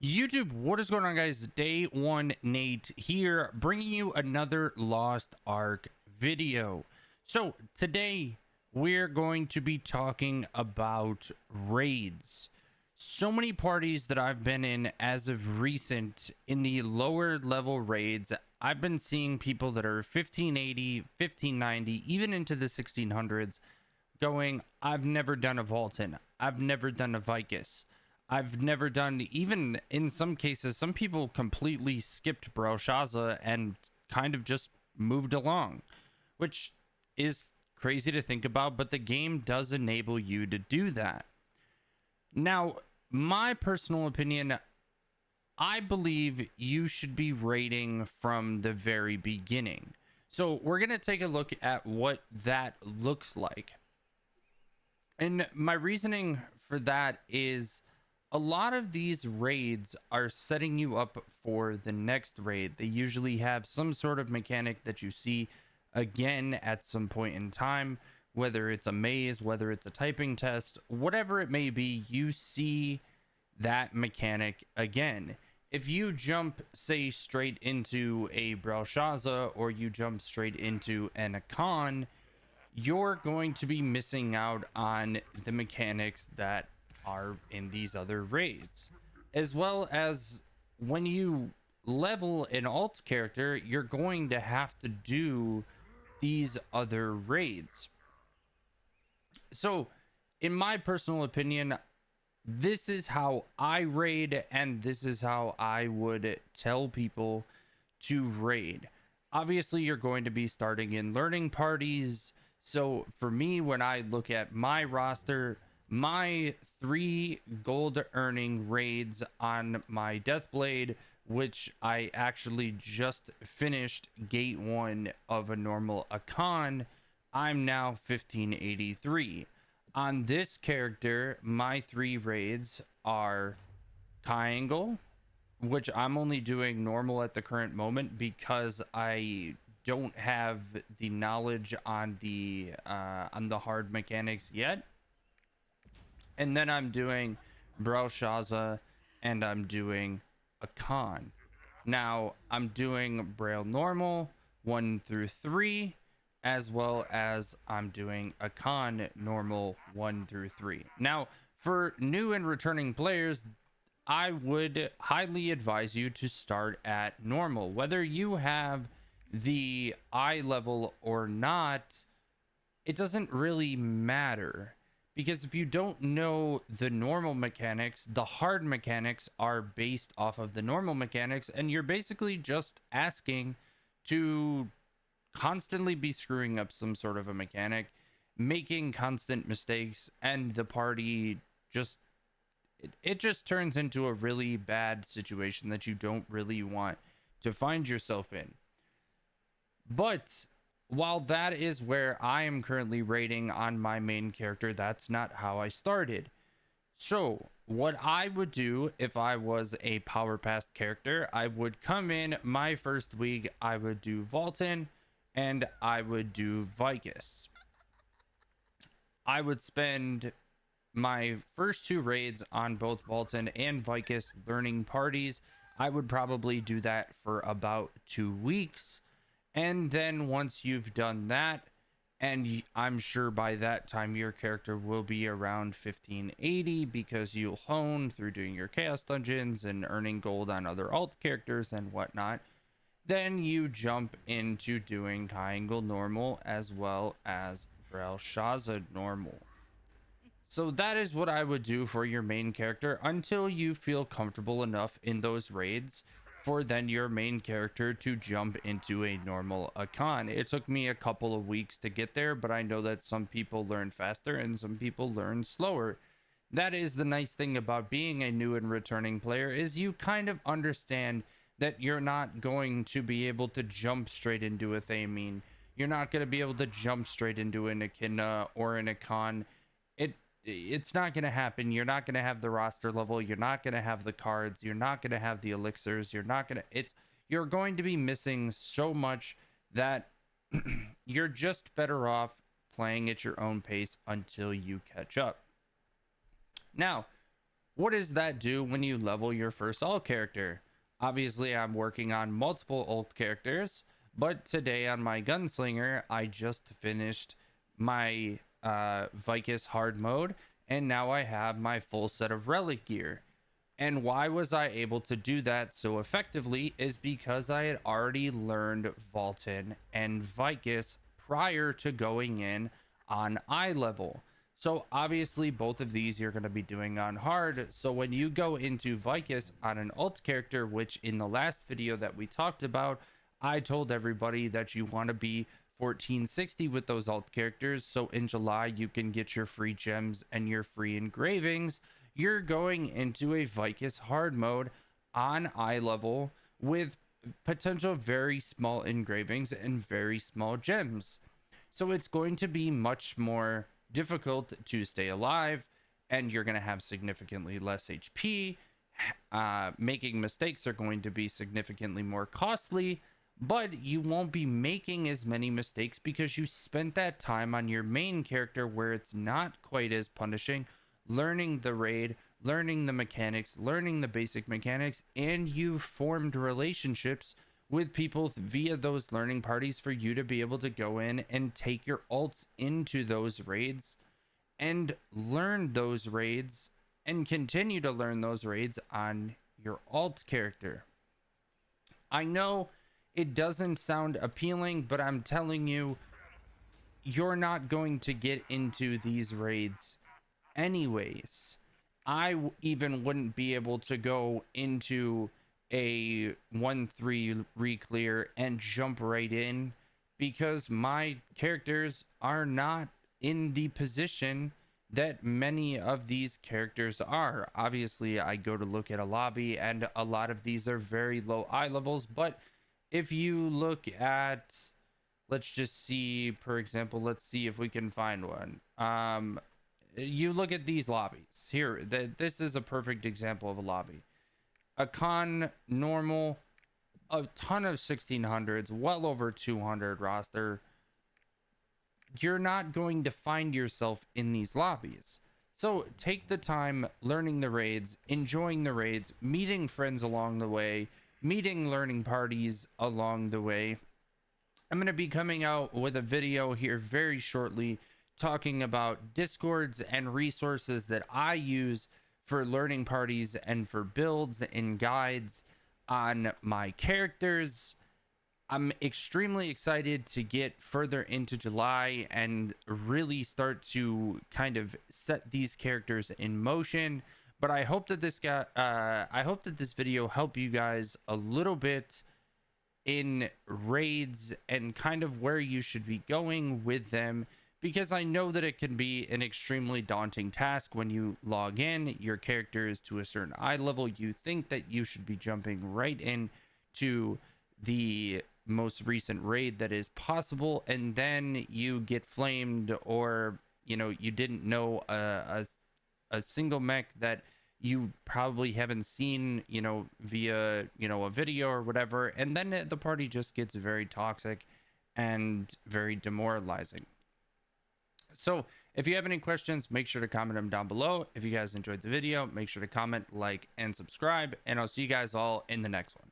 YouTube, what is going on, guys? Day one, Nate here, bringing you another Lost Ark video. So today we're going to be talking about raids. So many parties that I've been in as of recent in the lower level raids, I've been seeing people that are 1580, 1590, even into the 1600s going, I've never done a Vaulton, I've never done a Vicus, I've never done, even in some cases, some people completely skipped Belshazzar and kind of just moved along, which is crazy to think about, but the game does enable you to do that. Now, my personal opinion, I believe you should be raiding from the very beginning. So we're going to take a look at what that looks like. And my reasoning for that is a lot of these raids are setting you up for the next raid. They usually have some sort of mechanic that you see again at some point in time, whether it's a maze, whether it's a typing test, whatever it may be, you see that mechanic again. If you jump, say, straight into a Belshazzar or you jump straight into an Akan, you're going to be missing out on the mechanics that are in these other raids. As well as when you level an alt character, you're going to have to do these other raids. So, in my personal opinion, this is how I raid, and this is how I would tell people to raid. Obviously, you're going to be starting in learning parties. So for me, when I look at my roster, my 3 gold earning raids on my Deathblade, which I actually just finished gate 1 of a normal Akan, I'm now 1583. On this character, my 3 raids are Triangle, which I'm only doing normal at the current moment because I don't have the knowledge on the hard mechanics yet. And then I'm doing Belshazzar and I'm doing Akan. Now I'm doing Braille normal 1 through 3, as well as I'm doing Akan normal 1 through 3. Now for new and returning players, I would highly advise you to start at normal. Whether you have the iLvl or not, it doesn't really matter, because if you don't know the normal mechanics, the hard mechanics are based off of the normal mechanics, and you're basically just asking to constantly be screwing up some sort of a mechanic, making constant mistakes, and the party just it just turns into a really bad situation that you don't really want to find yourself in. But while that is where I am currently rating on my main character, that's not how I started. So what I would do if I was a power past character, I would come in my first week, I would do Vaulton and I would do Vicus. I would spend my first 2 raids on both Vaulton and Vicus learning parties. I would probably do that for about 2 weeks. And then once you've done that, and I'm sure by that time your character will be around 1580 because you'll hone through doing your chaos dungeons and earning gold on other alt characters and whatnot, then you jump into doing Triangle normal as well as Belshazzar normal. So that is what I would do for your main character until you feel comfortable enough in those raids for then your main character to jump into a normal Akan. It took me a couple of weeks to get there, but I know that some people learn faster and some people learn slower. That is the nice thing about being a new and returning player, is you kind of understand that you're not going to be able to jump straight into a Thameen. You're not going to be able to jump straight into an Echidna or an Akan. It's not going to happen. You're not going to have the roster level. You're not going to have the cards. You're not going to have the elixirs. You're going to be missing so much that you're just better off playing at your own pace until you catch up. Now, What does that do when you level your first alt character? Obviously, I'm working on multiple alt characters, but today on my gunslinger, I just finished my Vicus hard mode, and now I have my full set of relic gear. And why was I able to do that so effectively is because I had already learned Vaultin and Vicus prior to going in on eye level. So obviously both of these you're going to be doing on hard. So when you go into Vicus on an alt character, which in the last video that we talked about, I told everybody that you want to be 1460 with those alt characters. So in July, you can get your free gems and your free engravings. You're going into a Vicus hard mode on eye level with potential very small engravings and very small gems. So it's going to be much more difficult to stay alive, and you're going to have significantly less HP. Making mistakes are going to be significantly more costly, but you won't be making as many mistakes because you spent that time on your main character where it's not quite as punishing, learning the raid, learning the mechanics, learning the basic mechanics, and you formed relationships with people via those learning parties for you to be able to go in and take your alts into those raids and learn those raids and continue to learn those raids on your alt character. I know it doesn't sound appealing, but I'm telling you, you're not going to get into these raids anyways. I even wouldn't be able to go into a 1-3 reclear and jump right in because my characters are not in the position that many of these characters are. Obviously, I go to look at a lobby and a lot of these are very low eye levels, but if you look at, let's just see, for example, let's see if we can find one. You look at these lobbies here. This is a perfect example of a lobby. A con normal, a ton of 1600s, well over 200 roster. You're not going to find yourself in these lobbies. So take the time learning the raids, enjoying the raids, meeting friends along the way, meeting learning parties along the way. I'm going to be coming out with a video here very shortly talking about discords and resources that I use for learning parties and for builds and guides on my characters. I'm extremely excited to get further into July and really start to kind of set these characters in motion. But I hope that this video helped you guys a little bit in raids and kind of where you should be going with them, because I know that it can be an extremely daunting task when you log in, your character is to a certain eye level, you think that you should be jumping right in to the most recent raid that is possible, and then you get flamed, or you didn't know a single mech that you probably haven't seen via a video or whatever, and then the party just gets very toxic and very demoralizing. So if you have any questions, make sure to comment them down below. If you guys enjoyed the video, make sure to comment, like, and subscribe, and I'll see you guys all in the next one.